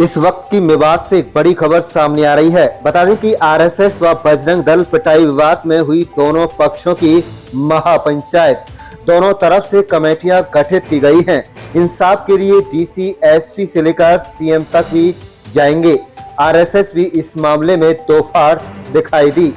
इस वक्त की विवाद से एक बड़ी खबर सामने आ रही है। बता दें कि आरएसएस व बजरंग दल पिटाई विवाद में हुई दोनों पक्षों की महापंचायत। दोनों तरफ से कमेटियां गठित की गई हैं। इंसाफ के लिए डीसी, एसपी से लेकर सीएम तक भी जाएंगे। आरएसएस भी इस मामले में तोफाड़ दिखाई दी।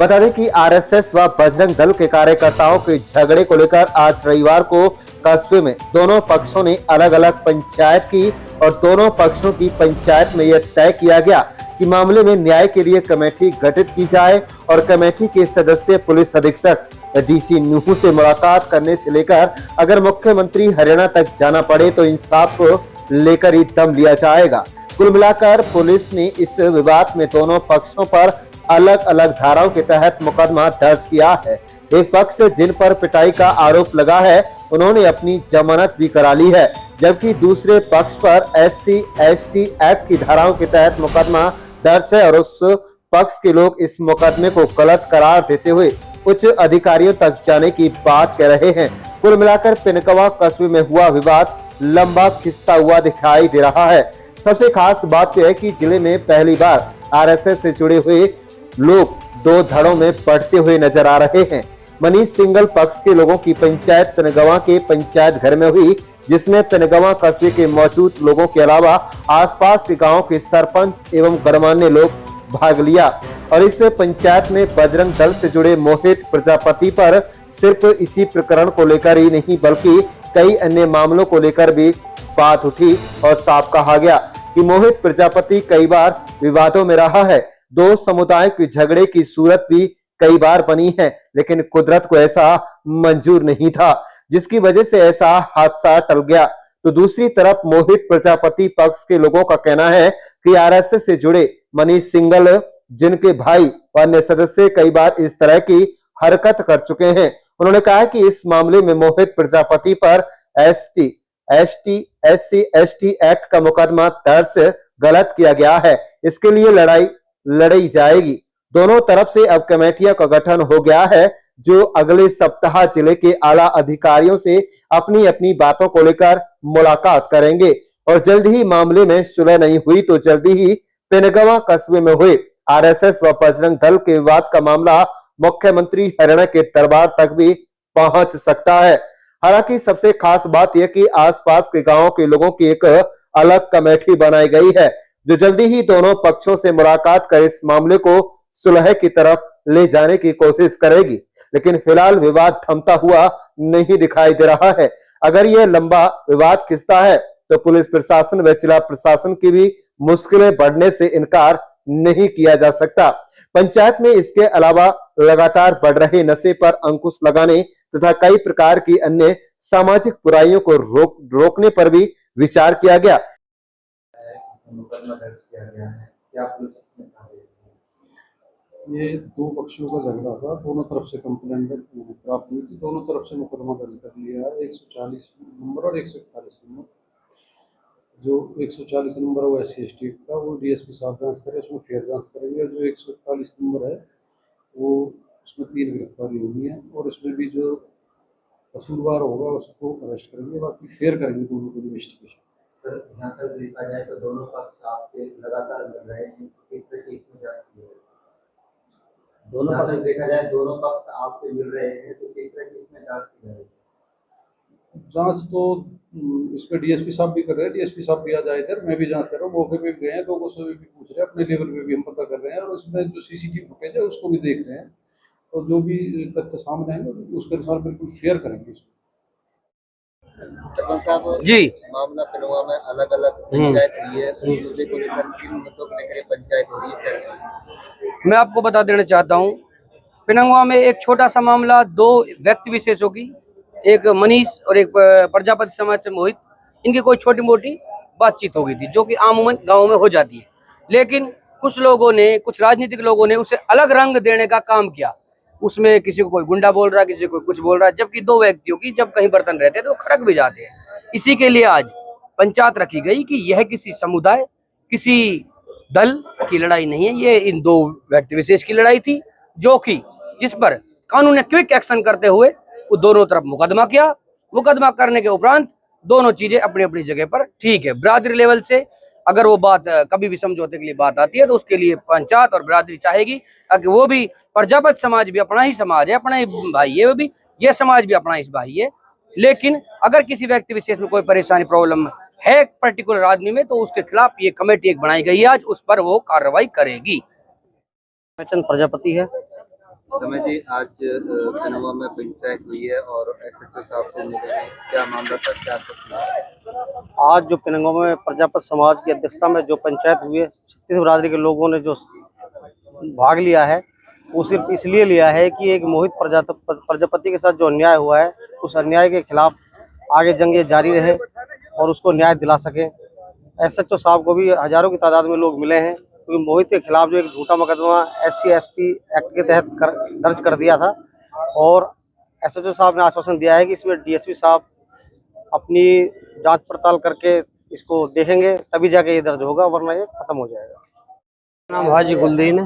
बता दें कि आरएसएस व बजरंग दल के कार्यकर्ताओं के झगड़े को लेकर आज रविवार को कस्बे में दोनों पक्षों ने अलग अलग पंचायत की और दोनों पक्षों की पंचायत में यह तय किया गया कि मामले में न्याय के लिए कमेटी गठित की जाए और कमेटी के सदस्य पुलिस अधीक्षक डीसी न्यूहू से मुलाकात करने से लेकर अगर मुख्यमंत्री हरियाणा तक जाना पड़े तो इंसाफ को लेकर ही दम लिया जाएगा। कुल मिलाकर पुलिस ने इस विवाद में दोनों पक्षों पर अलग अलग धाराओं के तहत मुकदमा दर्ज किया है। एक पक्ष जिन पर पिटाई का आरोप लगा है उन्होंने अपनी जमानत भी करा ली है, जबकि दूसरे पक्ष पर SC/ST एक्ट की धाराओं के तहत मुकदमा दर्ज है और उस पक्ष के लोग इस मुकदमे को गलत करार देते हुए उच्च अधिकारियों तक जाने की बात कह रहे हैं। कुल मिलाकर पिनकवा कस्बे में हुआ विवाद लंबा खिंचता हुआ दिखाई दे रहा है। सबसे खास बात यह है कि जिले में पहली बार आरएसएस से जुड़े हुए लोग दो धड़ों में बढ़ते हुए नजर आ रहे हैं। मनीष सिंगल पक्ष के लोगों की पंचायत पिनगवा के पंचायत घर में हुई, जिसमें पिनगवा कस्बे के मौजूद लोगों के अलावा आसपास के गांव के सरपंच एवं गणमान्य लोग भाग लिया और इस पंचायत में बजरंग दल से जुड़े मोहित प्रजापति पर सिर्फ इसी प्रकरण को लेकर ही नहीं बल्कि कई अन्य मामलों को लेकर भी बात उठी और साफ कहा गया कि मोहित प्रजापति कई बार विवादों में रहा है। दो समुदाय के झगड़े की सूरत भी कई बार बनी है, लेकिन कुदरत को ऐसा मंजूर नहीं था जिसकी वजह से ऐसा हादसा टल गया। तो दूसरी तरफ मोहित प्रजापति पक्ष के लोगों का कहना है कि आरएसएस से जुड़े मनीष सिंगल, जिनके भाई व अन्य सदस्य कई बार इस तरह की हरकत कर चुके हैं। उन्होंने कहा कि इस मामले में मोहित प्रजापति पर SC/ST एक्ट का मुकदमा दर्ज गलत किया गया है। इसके लिए लड़ाई जाएगी। दोनों तरफ से अब कमेटियों का गठन हो गया है जो अगले सप्ताह जिले के आला अधिकारियों से अपनी अपनी बातों को लेकर मुलाकात करेंगे और जल्द ही मामले में सुलह नहीं हुई तो जल्दी ही पिनगवा कस्बे में हुए आरएसएस व बजरंग दल के विवाद का मामला मुख्यमंत्री हरियाणा के दरबार तक भी पहुंच सकता है। हालांकि सबसे खास बात यह कि आसपास के गांवों के लोगों की एक अलग कमेटी बनाई गई है जो जल्दी ही दोनों पक्षों से मुलाकात कर इस मामले को सुलह की तरफ ले जाने की कोशिश करेगी। लेकिन फिलहाल विवाद थमता हुआ नहीं दिखाई दे रहा है। अगर यह लंबा विवाद खिंचता है तो पुलिस प्रशासन व जिला प्रशासन की भी मुश्किलें बढ़ने से इनकार नहीं किया जा सकता। पंचायत में इसके अलावा लगातार बढ़ रहे नशे पर अंकुश लगाने तथा कई प्रकार की अन्य सामाजिक बुराइयों को रोकने पर भी विचार किया गया। ये दो पक्षों का झगड़ा था, दोनों तरफ से कंप्लेंट प्राप्त हुई थी, दोनों तरफ से मुकदमा दर्ज कर लिया है 140 नंबर और 141 नंबर। जो 140 नंबर है वो SC/ST का, वो DSP साहब जांच करें, उसमें फेयर जांच करेंगे। और जो 141 नंबर है वो उसमें 3 गिरफ्तारी हुई है और उसमें भी जो कसूरवार होगा उसको अरेस्ट करेंगे, बाकी फेयर करेंगे दोनों को इन्वेस्टिगेशन। सर, यहाँ तक देखा जाए तो दोनों पक्ष आपसे लगातार मिल रहे हैं, किस तरह की इसमें जांच की है? दोनों पक्ष देखा जाए दोनों पक्ष आपसे मिल रहे हैं तो किस तरह की इसमें जांच की जाएगी? जांच तो इस पे DSP साहब भी कर रहे हैं, DSP साहब भी आ जाए इधर, मैं भी जांच कर रहा हूँ, मौके पे भी गए हैं, लोगों से भी पूछ रहे हैं, अपने लेवल पे भी हम पता कर रहे हैं और इसमें जो CCTV फुटेज है उसको भी देख रहे हैं और जो भी तथ्य सामने आएंगे उसके अनुसार बिल्कुल फेयर करेंगे इसको। सरपंच साहब जी, मामला पिनगवा में अलग अलग पंचायत हुई है, मुद्दे को लेकर किन मुद्दों को लेकर पंचायत हो रही है? मैं आपको बता देना चाहता हूँ, पिनगवा में एक छोटा सा मामला दो व्यक्ति विशेषों की, एक मनीष और एक प्रजापति समाज से मोहित, इनकी कोई छोटी मोटी बातचीत हो गई थी जो कि आमूमन गाँव में हो जाती है। लेकिन कुछ लोगों ने, कुछ राजनीतिक लोगों ने उसे अलग रंग देने का काम किया। उसमें किसी को कोई गुंडा बोल रहा है, किसी को कुछ बोल रहा है, जबकि दो व्यक्तियों की जब कहीं बर्तन रहते हैं तो खड़क भी जाते हैं। इसी के लिए आज पंचायत रखी गई कि यह किसी समुदाय, किसी दल की लड़ाई नहीं है, ये इन दो व्यक्ति विशेष की लड़ाई थी जो कि जिस पर कानून ने क्विक एक्शन करते हुए वो दोनों तरफ मुकदमा किया। मुकदमा करने के उपरांत दोनों चीजें अपनी अपनी जगह पर ठीक है। बरादरी लेवल से अगर वो बात कभी भी समझौते के लिए बात आती है तो उसके लिए पंचायत और बिरादरी चाहेगी कि वो भी प्रजापति समाज भी अपना ही समाज है, अपना ही भाई है, वो भी ये समाज भी अपना ही भाई है। लेकिन अगर किसी व्यक्ति विशेष में कोई परेशानी प्रॉब्लम है पर्टिकुलर आदमी में, तो उसके खिलाफ ये कमेटी एक बनाई गई है, आज उस पर वो कार्रवाई करेगी। चंद प्रजापति है। समय जी, आज पिनंगवा में पंचायत हुई है और एसएचओ साहब से मिले हैं, क्या मामला था, क्या तस्वीर? आज जो पिनंगवा में प्रजापति समाज की अध्यक्षता में जो पंचायत हुई है, 36 बिरादरी के लोगों ने जो भाग लिया है वो सिर्फ इसलिए लिया है कि एक मोहित प्रजापति के साथ जो अन्याय हुआ है उस अन्याय के खिलाफ आगे जंग जारी रहे और उसको न्याय दिला सके। एसएचओ साहब को भी हजारों की तादाद में लोग मिले हैं, क्योंकि मोहित के खिलाफ जो एक झूठा मुकदमा SC/ST एक्ट के तहत दर्ज कर दिया था और एसएचओ साहब ने आश्वासन दिया है कि इसमें DSP साहब अपनी जांच पड़ताल करके इसको देखेंगे, तभी जाके ये दर्ज होगा, वरना ये खत्म हो जाएगा। नाम हाजी गुलदीन है।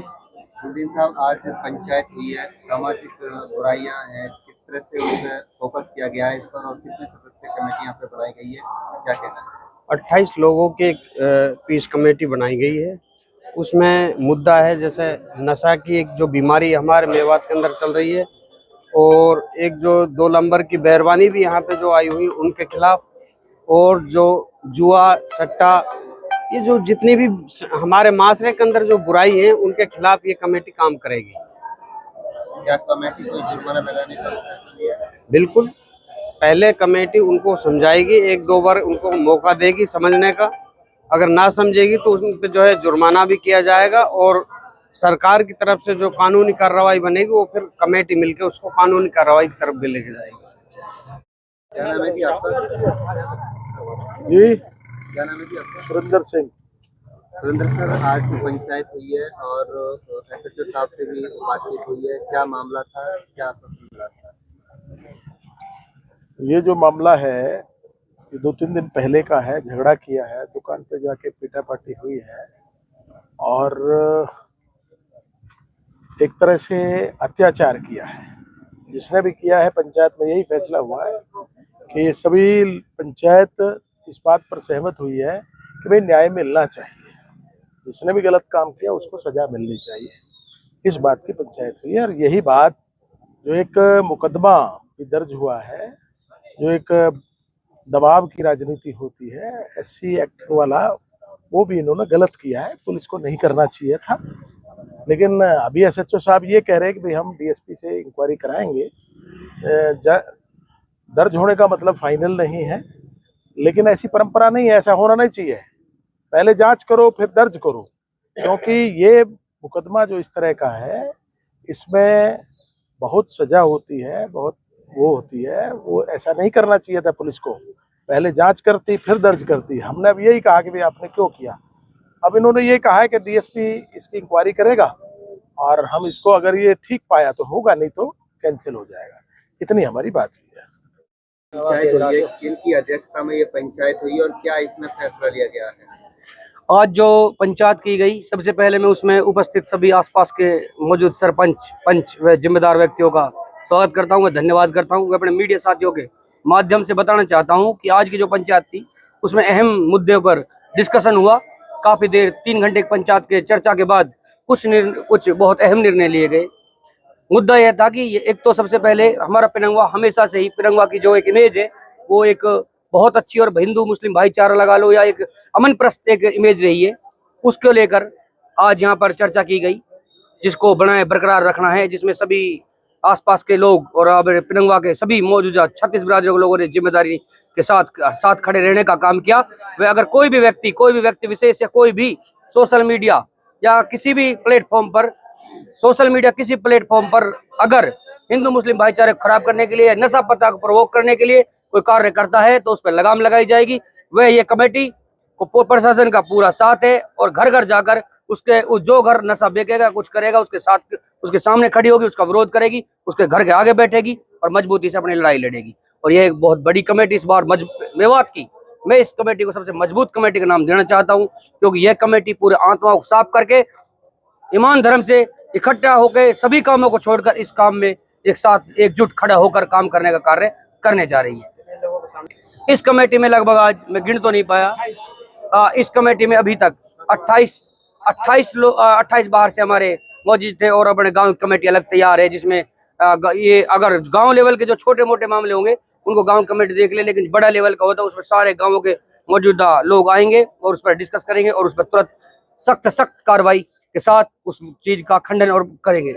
गुलदीन साहब, आज पंचायत हुई है, सामाजिक बुराइयां हैं, किस तरह से उस पर फोकस किया गया है इस पर और कितने सदस्य कमेटी यहाँ पे बनाई गई है, क्या कहना है? 28 लोगों की एक पीस कमेटी बनाई गई है। उसमें मुद्दा है जैसे नशा की एक जो बीमारी हमारे मेवात के अंदर चल रही है और एक जो 2 नंबर की बैरवानी भी यहाँ पे जो आई हुई उनके खिलाफ, और जो जुआ सट्टा, ये जो जितनी भी हमारे माशरे के अंदर जो बुराई है उनके खिलाफ ये कमेटी काम करेगी। क्या कमेटी कोई जुर्माना लगाने का फैसला लिया है? बिल्कुल, पहले कमेटी उनको समझाएगी, 1-2 बार उनको मौका देगी समझने का, अगर ना समझेगी तो उन पे जो है जुर्माना भी किया जाएगा और सरकार की तरफ से जो कानूनी कार्रवाई बनेगी वो फिर कमेटी मिलकर उसको कानूनी कार्रवाई की तरफ भी लेके जाएगी। क्या नाम है जी आपका? जी, क्या नाम है जी आपका? सुरेंद्र सिंह। सुरेंद्र सर, आज पंचायत हुई है और एसएचओ साहब से भी बातचीत हुई है, क्या मामला था, क्या आश्वासन मिला था? ये जो मामला है ये 2-3 दिन पहले का है, झगड़ा किया है, दुकान पे जाके पीटापाटी हुई है और एक तरह से अत्याचार किया है। जिसने भी किया है, पंचायत में यही फैसला हुआ है कि ये सभी पंचायत इस बात पर सहमत हुई है कि भाई न्याय मिलना चाहिए, जिसने भी गलत काम किया उसको सजा मिलनी चाहिए, इस बात की पंचायत हुई है। और यही बात जो एक मुकदमा भी दर्ज हुआ है, जो एक दबाव की राजनीति होती है, SC एक्ट वाला, वो भी इन्होंने गलत किया है, पुलिस को नहीं करना चाहिए था। लेकिन अभी SHO साहब ये कह रहे हैं कि भाई हम DSP से इंक्वायरी कराएंगे। दर्ज होने का मतलब फाइनल नहीं है, लेकिन ऐसी परंपरा नहीं है, ऐसा होना नहीं चाहिए। पहले जांच करो फिर दर्ज करो, क्योंकि ये मुकदमा जो इस तरह का है इसमें बहुत सजा होती है, बहुत वो होती है, वो ऐसा नहीं करना चाहिए था। पुलिस को पहले जांच करती फिर दर्ज करती। हमने अब यही कहा कि भाई आपने क्यों किया। अब इन्होंने ये कहा है कि DSP इसकी इंक्वायरी करेगा और हम इसको अगर ये ठीक पाया तो होगा, नहीं तो कैंसिल हो जाएगा। इतनी हमारी बात हुई है। पंचायत हुई है, किनकी अध्यक्षता में ये पंचायत हुई और क्या इसमें फैसला लिया गया है? आज जो पंचायत की गई, सबसे पहले मैं उसमें उपस्थित सभी आसपास के मौजूद सरपंच, पंच व जिम्मेदार व्यक्तियों का स्वागत करता हूं, धन्यवाद करता हूं। मैं अपने मीडिया साथियों के माध्यम से बताना चाहता हूं कि आज की जो पंचायत थी उसमें अहम मुद्दे पर डिस्कशन हुआ। काफी देर 3 घंटे पंचायत के चर्चा के बाद कुछ बहुत अहम निर्णय लिए गए। मुद्दा यह था कि एक तो सबसे पहले हमारा पिनंगवा हमेशा से ही, पिनंगवा की जो एक इमेज है वो एक बहुत अच्छी और हिंदू मुस्लिम भाईचारा लगा लो या एक अमन प्रस्त एक इमेज रही है, उसको लेकर आज यहाँ पर चर्चा की गई, जिसको बनाए बरकरार रखना है, जिसमें सभी आसपास के लोग और पिनंगवा के सभी मौजूदा 36 बिरादरियों के लोगों ने जिम्मेदारी के साथ खड़े रहने का काम किया। वे अगर कोई भी व्यक्ति विशेष या कोई भी सोशल मीडिया या किसी भी प्लेटफॉर्म पर अगर हिंदू मुस्लिम भाईचारे को खराब करने के लिए, नशा पता को प्रवोक करने के लिए कोई कार्य करता है तो उस पर लगाम लगाई जाएगी। वह ये कमेटी को प्रशासन का पूरा साथ है और घर घर जाकर जो घर नशा बेचेगा, कुछ करेगा, उसके सामने खड़ी होगी, उसका विरोध करेगी, उसके घर के आगे बैठेगी और मजबूती से अपनी लड़ाई लड़ेगी। और यह एक बहुत बड़ी कमेटी इस बार मेवात की, मैं इस कमेटी को सबसे मजबूत कमेटी का नाम देना चाहता हूं, क्योंकि यह कमेटी पूरे आत्माओं को साफ करके ईमान धर्म से इकट्ठा होकर सभी कामों को छोड़कर इस काम में एक साथ एकजुट खड़ा होकर काम करने का कार्य करने जा रही है। इस कमेटी में लगभग, आज मैं गिन तो नहीं पाया, इस कमेटी में अभी तक 28 बाहर से हमारे मौजूद थे और अपने गांव की कमेटी अलग तैयार है, जिसमें ये अगर गांव लेवल के जो छोटे मोटे मामले होंगे उनको गांव कमेटी देख ले, लेकिन बड़ा लेवल का होता है उसमें सारे गांवों के मौजूदा लोग आएंगे और उस पर डिस्कस करेंगे और उस पर तुरंत सख्त कार्रवाई के साथ उस चीज का खंडन और करेंगे।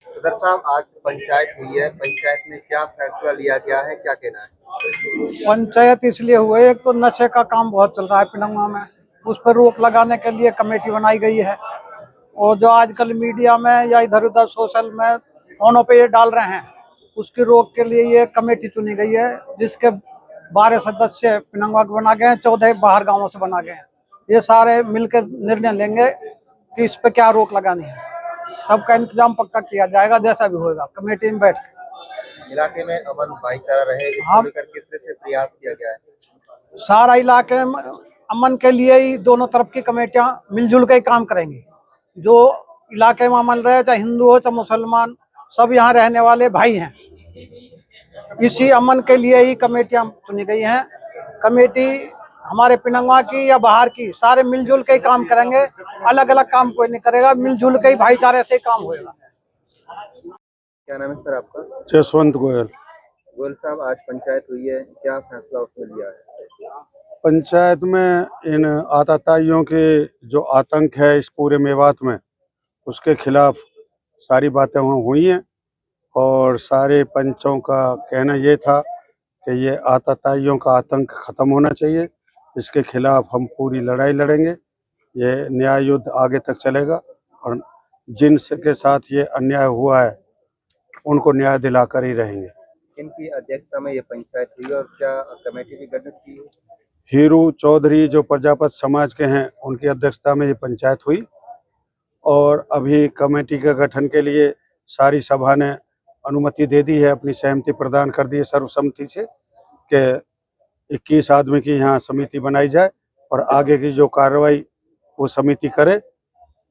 सदर साहब, आज पंचायत हुई है, पंचायत में क्या फैसला लिया गया है, क्या कहना है? पंचायत इसलिए हुए, एक तो नशे का काम बहुत चल रहा है पिनंगवा में, उस पर रोक लगाने के लिए कमेटी बनाई गई है। और जो आजकल मीडिया में या इधर उधर सोशल में फोनों पे ये डाल रहे हैं, उसकी रोक के लिए ये कमेटी चुनी गई है, जिसके 12 सदस्य पिनंगवा के बना गए हैं, 14 बाहर गांवों से बना गए हैं। ये सारे मिलकर निर्णय लेंगे कि इस पे क्या रोक लगानी है। सबका इंतजाम पक्का किया जाएगा, जैसा भी होगा कमेटी में बैठ के। इलाके में अमन भाईचारा रहे, इसको हाँ। लेकर किस तरह से प्रयास किया गया है? सारा इलाके में अमन के लिए ही दोनों तरफ की कमेटियां मिलजुल के ही काम करेंगी। जो इलाके में अमन रहे, चाहे हिंदू हो चाहे मुसलमान, सब यहाँ रहने वाले भाई हैं। इसी अमन के लिए ही कमेटियां चुनी गई हैं। कमेटी हमारे पिनंगवा की या बाहर की, सारे मिलजुल के ही काम करेंगे, अलग अलग काम कोई नहीं करेगा, मिलजुल के ही भाईचारे से ही काम होगा। क्या नाम है सर आपका? जसवंत गोयल। गोयल साहब, आज पंचायत हुई है, क्या फैसला उसमें लिया है? पंचायत में इन आतताइयों के जो आतंक है इस पूरे मेवात में, उसके खिलाफ सारी बातें वहाँ हुई हैं और सारे पंचों का कहना ये था कि ये आतताइयों का आतंक ख़त्म होना चाहिए, इसके खिलाफ हम पूरी लड़ाई लड़ेंगे। ये न्याय युद्ध आगे तक चलेगा और जिनके साथ ये अन्याय हुआ है उनको न्याय दिलाकर ही रहेंगे। इनकी अध्यक्षता में ये पंचायत हुई और क्या कमेटी भी गठित की है? हीरू चौधरी जो प्रजापति समाज के हैं, उनकी अध्यक्षता में ये पंचायत हुई और अभी कमेटी के गठन के लिए सारी सभा ने अनुमति दे दी है, अपनी सहमति प्रदान कर दी है सर्वसम्मति से कि 21 आदमी की यहाँ समिति बनाई जाए और आगे की जो कार्रवाई वो समिति करे।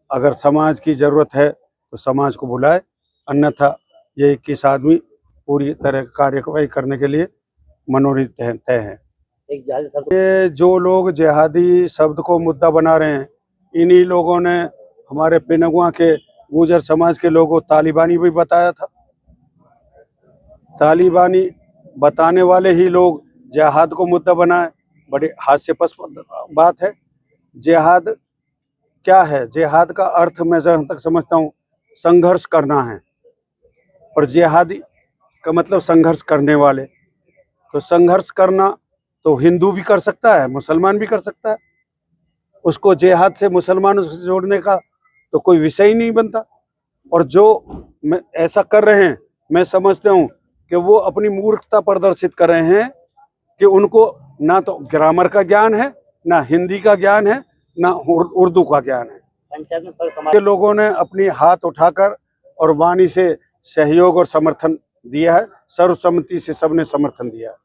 अगर समाज की ज़रूरत है तो समाज को बुलाए, अन्यथा ये 21 आदमी पूरी तरह कार्यवाही करने के लिए मनोनीत तय हैं। ये जो लोग जिहादी शब्द को मुद्दा बना रहे हैं, इन्हीं लोगों ने हमारे पिनंगवा के गुर्जर समाज के लोगों को तालिबानी भी बताया था। तालिबानी बताने वाले ही लोग जिहाद को मुद्दा बनाए, बड़े हास्यास्पद बात है। जिहाद क्या है? जिहाद का अर्थ मैं जहाँ तक समझता हूँ संघर्ष करना है, और जिहादी का मतलब संघर्ष करने वाले। तो संघर्ष करना तो हिंदू भी कर सकता है, मुसलमान भी कर सकता है, उसको जिहाद से मुसलमानों से जोड़ने का तो कोई विषय ही नहीं बनता। और जो ऐसा कर रहे हैं, मैं समझता हूँ कि वो अपनी मूर्खता प्रदर्शित कर रहे हैं कि उनको ना तो ग्रामर का ज्ञान है, ना हिंदी का ज्ञान है, ना उर्दू का ज्ञान है। पंचायत में लोगों ने अपनी हाथ उठाकर और वाणी से सहयोग और समर्थन दिया है, सर्वसम्मति से सबने समर्थन दिया है।